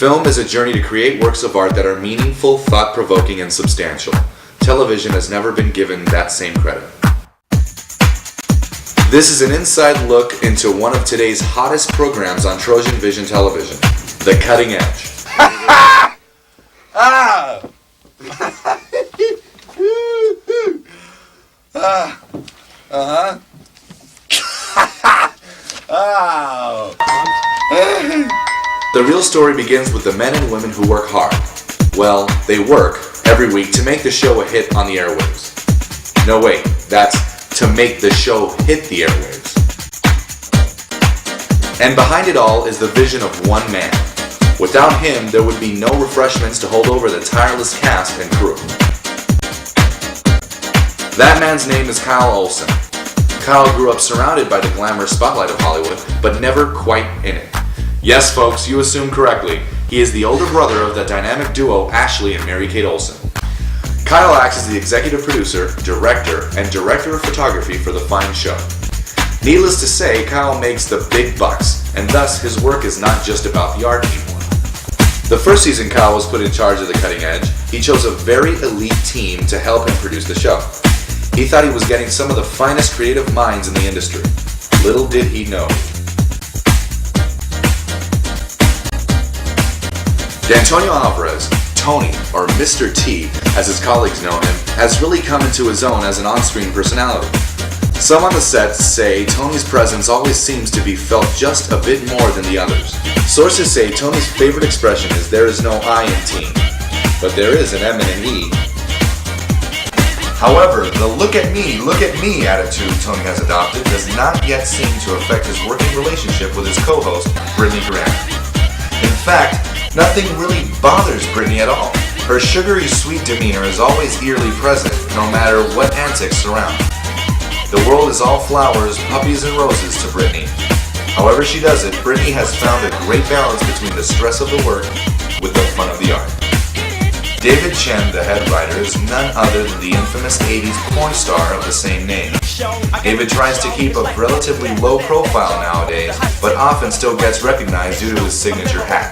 Film is a journey to create works of art that are meaningful, thought-provoking, and substantial. Television has never been given that same credit. This is an inside look into one of today's hottest programs on Trojan Vision television, The Cutting Edge. The real story begins with the men and women who work hard. Well, they work every week to make the show a hit on the airwaves. No, wait, that's to make the show hit the airwaves. And behind it all is the vision of one man. Without him, there would be no refreshments to hold over the tireless cast and crew. That man's name is Kyle Olsen. Kyle grew up surrounded by the glamorous spotlight of Hollywood, but never quite in it. Yes, folks, you assumed correctly. He is the older brother of the dynamic duo Ashley and Mary-Kate Olsen. Kyle acts as the executive producer, director, and director of photography for the fine show. Needless to say, Kyle makes the big bucks, and thus his work is not just about the art anymore. The first season Kyle was put in charge of The Cutting Edge, he chose a very elite team to help him produce the show. He thought he was getting some of the finest creative minds in the industry. Little did he know. D'Antonio Alvarez, Tony, or Mr. T, as his colleagues know him, has really come into his own as an on-screen personality. Some on the set say Tony's presence always seems to be felt just a bit more than the others. Sources say Tony's favorite expression is "there is no I in team," but there is an M and an E. However, the look at me attitude Tony has adopted does not yet seem to affect his working relationship with his co-host, Brittany Graham. In fact, nothing really bothers Brittany at all. Her sugary sweet demeanor is always eerily present, no matter what antics surround. The world is all flowers, puppies, and roses to Brittany. However she does it, Brittany has found a great balance between the stress of the work with the fun of the art. David Chen, the head writer, is none other than the infamous 80s porn star of the same name. David tries to keep a relatively low profile nowadays, but often still gets recognized due to his signature hat,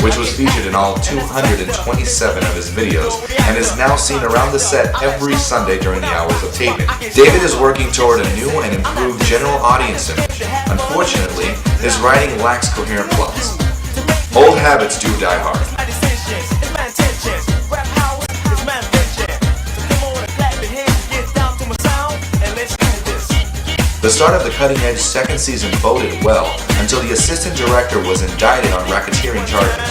which was featured in all 227 of his videos and is now seen around the set every Sunday during the hours of taping. David is working toward a new and improved general audience image. Unfortunately, his writing lacks coherent plots. Old habits do die hard. The start of The Cutting Edge second season boded well until the assistant director was indicted on racketeering charges.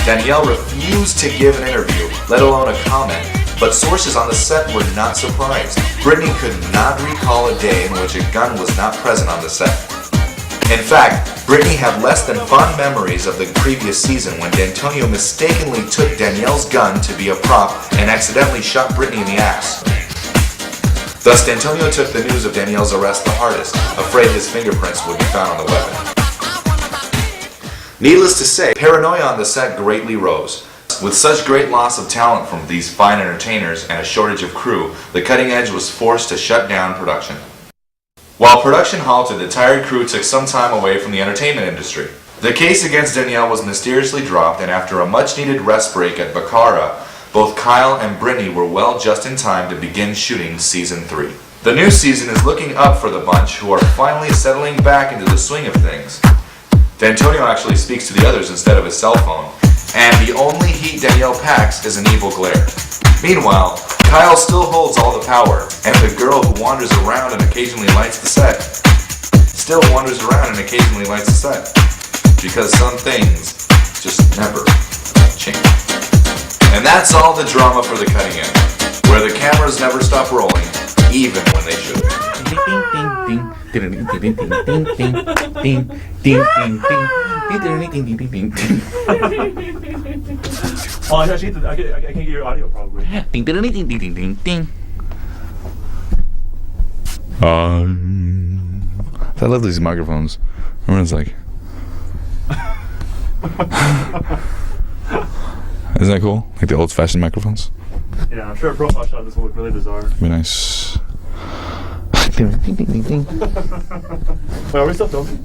Danielle refused to give an interview, let alone a comment, but sources on the set were not surprised. Brittany could not recall a day in which a gun was not present on the set. In fact, Brittany had less than fond memories of the previous season when D'Antonio mistakenly took Danielle's gun to be a prop and accidentally shot Brittany in the ass. Thus, D'Antonio took the news of Danielle's arrest the hardest, afraid his fingerprints would be found on the weapon. Needless to say, paranoia on the set greatly rose. With such great loss of talent from these fine entertainers and a shortage of crew, The Cutting Edge was forced to shut down production. While production halted, the tired crew took some time away from the entertainment industry. The case against Danielle was mysteriously dropped, and after a much-needed rest break at Baccara, both Kyle and Brittany were well just in time to begin shooting Season 3. The new season is looking up for the bunch, who are finally settling back into the swing of things. D'Antonio actually speaks to the others instead of his cell phone, and the only heat Danielle packs is an evil glare. Meanwhile, Kyle still holds all the power, and the girl who wanders around and occasionally lights the set still wanders around and occasionally lights the set. Because some things just never change. And that's all the drama for The Cutting Edge, where the cameras never stop rolling, even when they should. Oh, actually, I can't get your audio probably. I love these microphones. Everyone's like, isn't that cool? Like the old-fashioned microphones. Yeah, I'm sure a profile shot this will look really bizarre. Be nice. Wait, are we still filming?